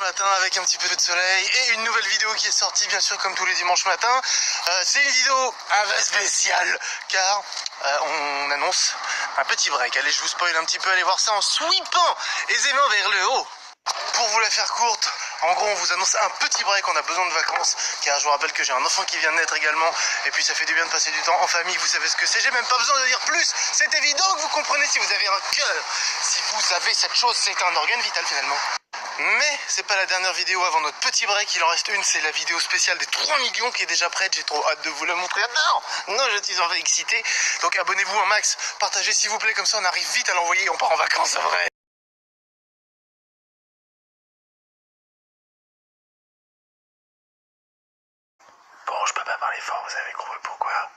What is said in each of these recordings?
matin avec un petit peu de soleil et une nouvelle vidéo qui est sortie bien sûr comme tous les dimanches matins. C'est une vidéo un peu spéciale car on annonce un petit break. Allez, je vous spoil un petit peu, allez voir ça en sweepant aisément vers le haut. Pour vous la faire courte, en gros on vous annonce un petit break, on a besoin de vacances car je vous rappelle que j'ai un enfant qui vient de naître également et puis ça fait du bien de passer du temps en famille, vous savez ce que c'est, j'ai même pas besoin de dire plus, c'est évident que vous comprenez si vous avez un cœur, si vous avez cette chose, c'est un organe vital finalement. Mais c'est pas la dernière vidéo avant notre petit break, il en reste une, c'est la vidéo spéciale des 3 millions qui est déjà prête, j'ai trop hâte de vous la montrer. Non, je suis enfin excité, donc abonnez-vous un max, partagez s'il vous plaît, comme ça on arrive vite à l'envoyer et on part en vacances, c'est vrai. Bon, je peux pas parler fort, vous avez compris pourquoi.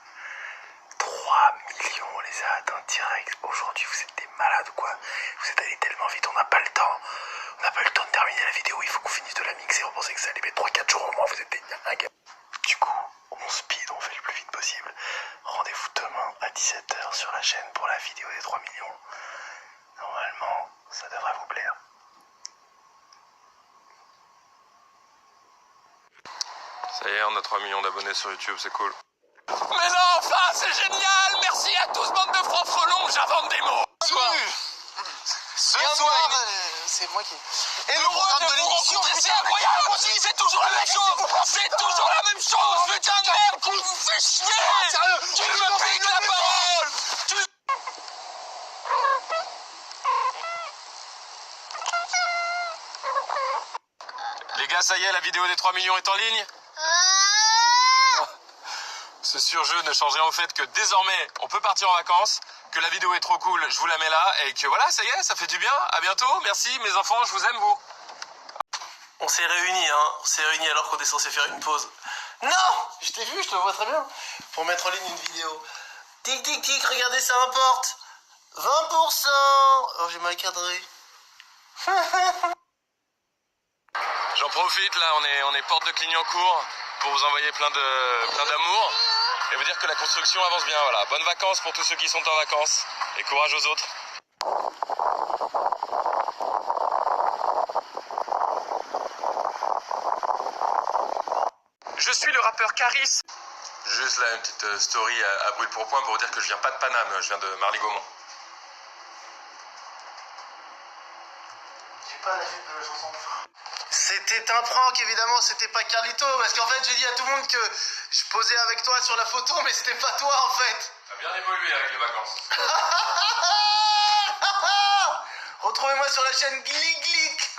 3 millions, on les a atteints direct. Aujourd'hui, vous êtes des malades ou quoi? Vous êtes allés tellement vite, on n'a pas le temps. On n'a pas eu le temps de terminer la vidéo, il faut qu'on finisse de la mixer. On pensait que ça allait mettre 3-4 jours au moins, vous êtes des dingues. Du coup, on speed, on fait le plus vite possible. Rendez-vous demain à 17h sur la chaîne pour la vidéo des 3 millions. Normalement, ça devrait vous plaire. Ça y est, on a 3 millions d'abonnés sur YouTube, c'est cool. Mais non, enfin, c'est génial! Merci à tous, bande de francs frelons, j'invente des mots! Ce soir, c'est moi qui... Et le programme de l'émission, c'est incroyable! C'est toujours la même chose! C'est toujours la même chose! Putain de merde, tu me fais chier! Sérieux, tu me piques la parole! Les gars, ça y est, la vidéo des 3 millions est en ligne? Ce surjeu ne change rien au fait que désormais, on peut partir en vacances, que la vidéo est trop cool, je vous la mets là, et que voilà, ça y est, ça fait du bien. À bientôt, merci mes enfants, je vous aime vous. On s'est réunis, hein. On s'est réunis alors qu'on est censé faire une pause. Non! Je t'ai vu, je te vois très bien. Pour mettre en ligne une vidéo. Tic tic tic, regardez, ça importe. 20%. Oh, j'ai mal cadré. J'en profite là, on est porte de Clignancourt pour vous envoyer plein d'amour et vous dire que la construction avance bien, voilà. Bonnes vacances pour tous ceux qui sont en vacances et courage aux autres. Je suis le rappeur Caris. Juste là une petite story à brûle pour point pour vous dire que je viens pas de Paname, je viens de Marly-Gaumont. J'ai pas la suite de la chanson. C'était un prank, évidemment, c'était pas Carlito, parce qu'en fait j'ai dit à tout le monde que je posais avec toi sur la photo, mais c'était pas toi en fait. Ça a bien évolué avec les vacances. Retrouvez-moi sur la chaîne Glic Glic.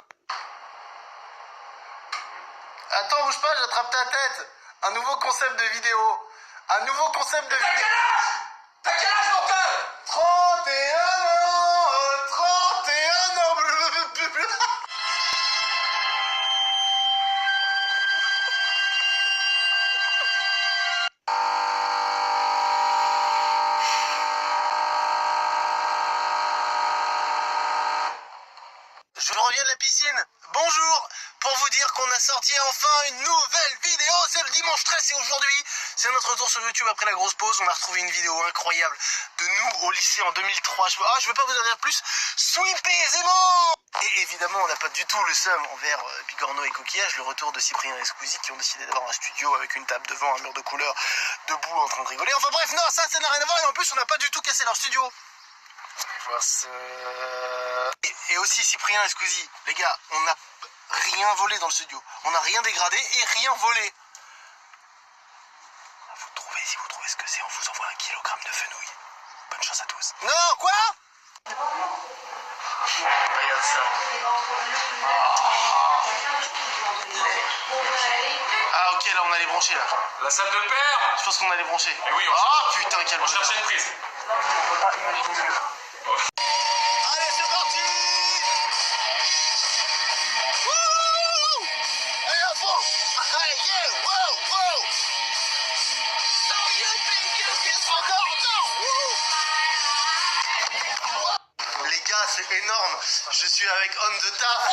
Attends, bouge pas, j'attrape ta tête. Un nouveau concept de vidéo. Un nouveau concept de vidéo. T'as quel âge, mon père? 31 ans, 31 ans. Je reviens de la piscine. Bonjour. Pour vous dire qu'on a sorti enfin une nouvelle vidéo. C'est le dimanche 13 et aujourd'hui, c'est notre retour sur YouTube après la grosse pause. On a retrouvé une vidéo incroyable de nous au lycée en 2003. Je veux pas vous en dire plus. Sweepez aisément. Et évidemment, on n'a pas du tout le seum envers Bigorneau et Coquillage, le retour de Cyprien et Squeezie qui ont décidé d'avoir un studio avec une table devant, un mur de couleur, debout en train de rigoler. Enfin bref, non, ça n'a rien à voir et en plus, on n'a pas du tout cassé leur studio. Voir ça. Et aussi Cyprien et Squeezie, les gars, on n'a rien volé dans le studio. On n'a rien dégradé et rien volé. Si vous trouvez ce que c'est, on vous envoie 1 kilogramme de fenouil. Bonne chance à tous. Non, quoi? Regarde ça. Ah ok, là on a les brancher là. La salle de père. Je pense qu'on a les brancher. Eh oui, putain, quel on cherchait une prise. Imaginez mieux. Allez, c'est parti. Wouh. Allez, à fond. Allez, yeah, wow. Les gars, c'est énorme. Je suis avec On the Taf. Oh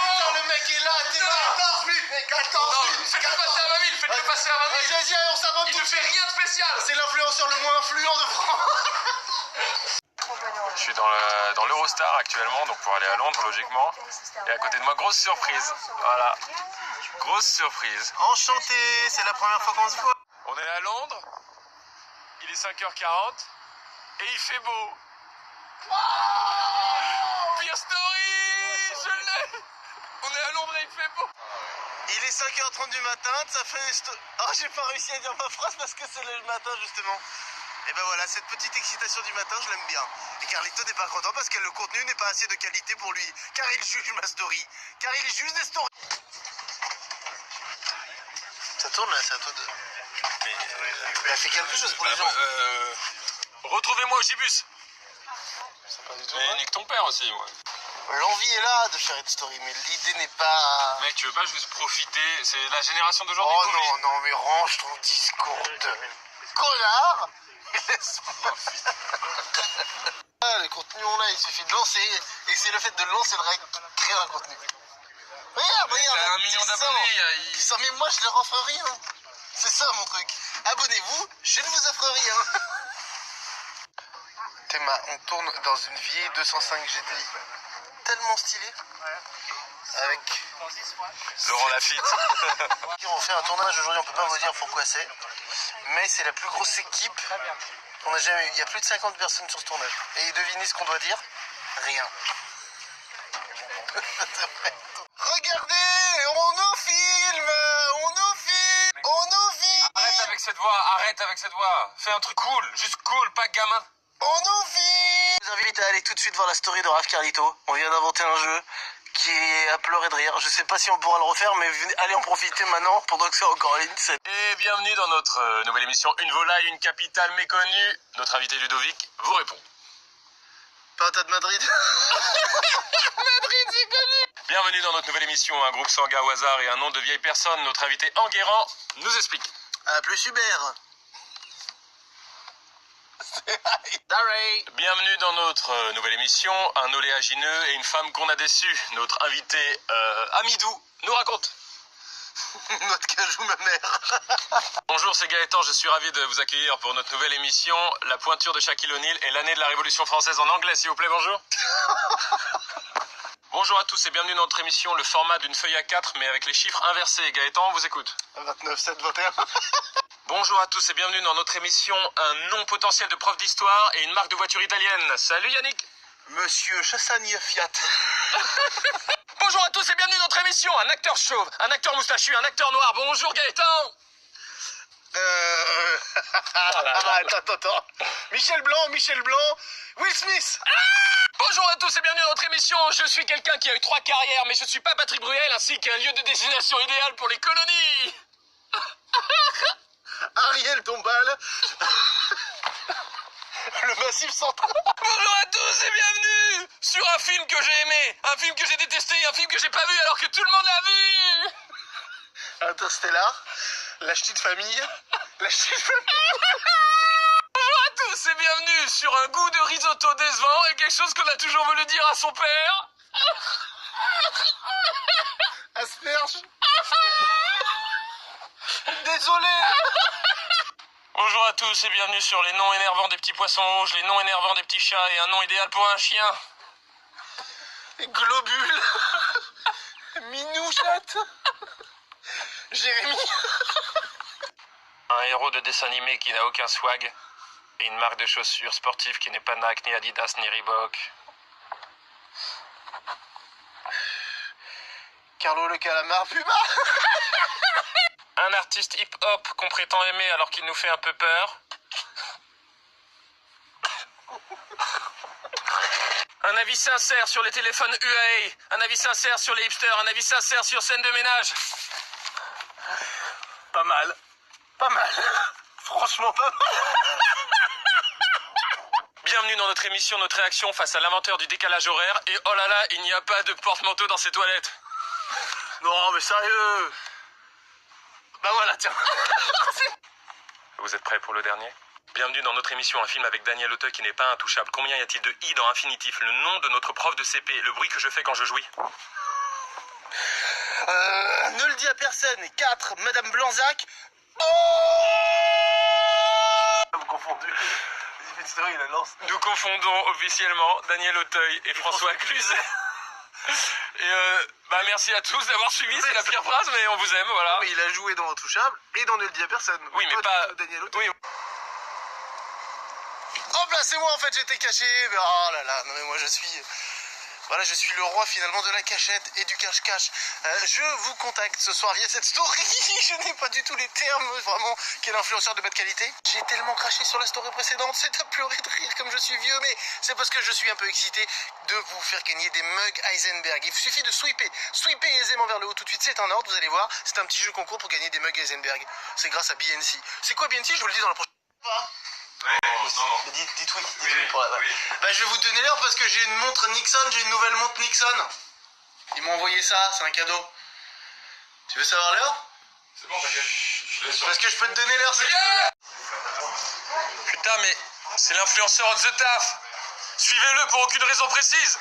putain, le mec est là. T'es là. 14 minutes. Mec, 14 minutes. Faites-le passer à Mamie, faites-le passer à Mamie. Vas-y, on s'abonne. Il ne fait rien de spécial. C'est l'influenceur le moins influent de France. Je suis dans l'Eurostar actuellement, donc pour aller à Londres logiquement. Et à côté de moi, grosse surprise. Voilà. Grosse surprise. Enchanté, c'est la première fois qu'on se voit. On est à Londres, il est 5h40 et il fait beau. Pire story, je l'ai. On est à Londres et il fait beau. Il est 5h30 du matin, ça fait une Oh, j'ai pas réussi à dire ma phrase parce que c'est le matin justement. Et ben voilà, cette petite excitation du matin, je l'aime bien. Et Carlito n'est pas content parce que le contenu n'est pas assez de qualité pour lui. Car il juge ma story. Car il juge des stories. Ça tourne là, c'est à toi de... Il a fait quelque chose pour les gens. Retrouvez-moi au Gibus. C'est pas du tout. Et nique ton père aussi, moi. L'envie est là de faire une story, mais l'idée n'est pas... Mec, tu veux pas juste profiter? C'est la génération d'aujourd'hui. Oh non, non, mais range ton discours de connard et laisse-moi. Ah, le contenu on l'a, il suffit de lancer, et c'est le fait de lancer le règle qui crée un contenu. Regarde, regarde. T'as 1 million d'abonnés. Qui sent, mais moi je leur offre rien. C'est ça mon truc. Abonnez-vous, je ne vous offre rien. Théma, on tourne dans une vieille 205 GTI. Tellement stylé. Avec Laurent Lafitte. on fait un tournage aujourd'hui, on peut pas vous dire pourquoi c'est. Mais c'est la plus grosse équipe qu'on a jamais eu. Il y a plus de 50 personnes sur ce tournage. Et devinez ce qu'on doit dire? Rien. Regardez, on nous filme, on nous filme, on nous filme. Arrête avec cette voix, arrête avec cette voix. Fais un truc cool, juste cool, pas gamin. On nous filme. Je vous invite à aller tout de suite voir la story de Raph Carlito. On vient d'inventer un jeu qui est à pleurer de rire. Je sais pas si on pourra le refaire, mais allez en profiter maintenant pendant que c'est encore en ligne. Et bienvenue dans notre nouvelle émission Une volaille, une capitale méconnue. Notre invité Ludovic vous répond. Pata de Madrid. Madrid, c'est connu. Bienvenue dans notre nouvelle émission Un groupe sanguin au hasard et un nom de vieille personne. Notre invité Enguerrand nous explique. Ah, plus Hubert. Bienvenue dans notre nouvelle émission Un oléagineux et une femme qu'on a déçue. Notre invité Amidou nous raconte. Notre cajou, ma mère. Bonjour, c'est Gaëtan, je suis ravi de vous accueillir pour notre nouvelle émission La pointure de Shaquille O'Neal et l'année de la Révolution française en anglais, s'il vous plaît, bonjour. Bonjour à tous et bienvenue dans notre émission Le format d'une feuille A4 mais avec les chiffres inversés. Gaëtan, on vous écoute. 29, 7, 21. Bonjour à tous et bienvenue dans notre émission Un nom potentiel de prof d'histoire et une marque de voiture italienne. Salut Yannick. Monsieur Chassagne Fiat. Bonjour à tous et bienvenue dans notre émission Un acteur chauve, un acteur moustachu, un acteur noir. Bonjour Gaëtan. Attends. Michel Blanc, Will Smith. Bonjour à tous et bienvenue dans notre émission. Je suis quelqu'un qui a eu 3 carrières, mais je ne suis pas Patrick Bruel, ainsi qu'un lieu de destination idéal pour les colonies. Ariel Dombal. Le Massif Central. Bonjour à tous et bienvenue sur un film que j'ai aimé, un film que j'ai détesté, un film que j'ai pas vu alors que tout le monde l'a vu. Interstellar. La petite famille. Bonjour à tous et bienvenue sur un goût de risotto décevant et quelque chose qu'on a toujours voulu dire à son père. Asperge. Désolé. Bonjour à tous et bienvenue sur les noms énervants des petits poissons rouges, les noms énervants des petits chats et un nom idéal pour un chien. Globule. Minouchette. Jérémy. Un héros de dessin animé qui n'a aucun swag et une marque de chaussures sportives qui n'est pas Nike, ni Adidas, ni Reebok. Carlo le calamar. Puma. Un artiste hip-hop qu'on prétend aimer alors qu'il nous fait un peu peur. Un avis sincère sur les téléphones UAE, un avis sincère sur les hipsters, un avis sincère sur scène de ménage. Pas mal. Franchement pas mal. Bienvenue dans notre émission, notre réaction face à l'inventeur du décalage horaire. Et oh là là, il n'y a pas de porte-manteau dans ces toilettes. Non mais sérieux. Bah voilà, tiens. Vous êtes prêts pour le dernier? Bienvenue dans notre émission, un film avec Daniel Auteuil qui n'est pas intouchable. Combien y a-t-il de i dans infinitif? Le nom de notre prof de CP, le bruit que je fais quand je jouis. Ne le dis à personne. 4, Madame Blanzac. Oh, confondu. une story, la lance. Nous confondons officiellement Daniel Auteuil et François Cluzet. Et merci à tous d'avoir suivi, c'est la pire phrase, mais on vous aime, voilà. Mais il a joué dans Intouchable et dans Ne le dis à personne. Oui, mais pas... Daniel Auteuil. Oui. Hop là, c'est moi en fait, j'étais caché. Mais oh là là, non mais moi je suis... Voilà, je suis le roi finalement de la cachette et du cache-cache. Je vous contacte ce soir via cette story. Je n'ai pas du tout les termes, vraiment. Quel influenceur de bas de qualité. J'ai tellement craché sur la story précédente, c'est à pleurer de rire comme je suis vieux. Mais c'est parce que je suis un peu excité de vous faire gagner des mugs Heisenberg. Il suffit de sweeper aisément vers le haut tout de suite. C'est en ordre, vous allez voir. C'est un petit jeu concours pour gagner des mugs Heisenberg. C'est grâce à BNC. C'est quoi BNC? Je vous le dis dans la prochaine... Non. Dites oui, pour la... oui. Bah, je vais vous donner l'heure parce que j'ai une montre Nixon, j'ai une nouvelle montre Nixon. Ils m'ont envoyé ça, c'est un cadeau. Tu veux savoir l'heure? C'est bon, t'inquiète. Parce que je peux te donner l'heure si tu veux. Putain, mais c'est l'influenceur on the taf. Suivez-le pour aucune raison précise.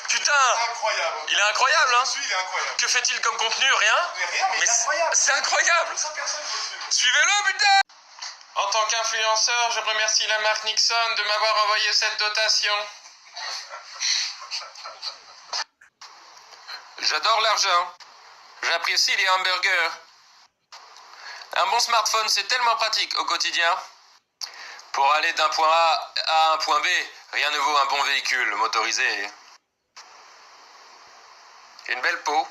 Putain, Incroyable. il est incroyable, hein. Il est incroyable. Que fait-il comme contenu? Rien. Rien, mais il est incroyable. C'est incroyable. Ça, personne ne peut suivre. Suivez-le, putain. En tant qu'influenceur, je remercie la marque Nixon de m'avoir envoyé cette dotation. J'adore l'argent. J'apprécie les hamburgers. Un bon smartphone, c'est tellement pratique au quotidien. Pour aller d'un point A à un point B, rien ne vaut un bon véhicule motorisé. Une belle peau.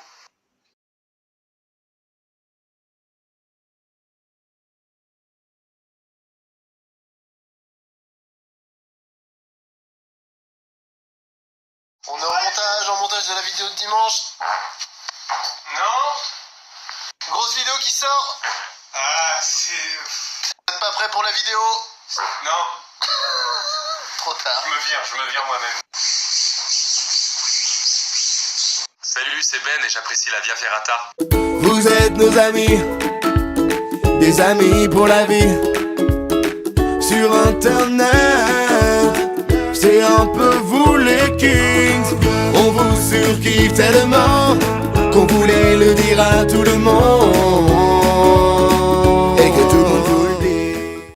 On est en montage de la vidéo de dimanche. Non. Grosse vidéo qui sort. Ah, c'est... Vous êtes pas prêts pour la vidéo? Non. Trop tard. Je me vire moi-même. Salut, c'est Ben et j'apprécie la Via Ferrata. Vous êtes nos amis, des amis pour la vie. Sur internet, c'est un peu vous les kings. On vous surkiffe tellement qu'on voulait le dire à tout le monde.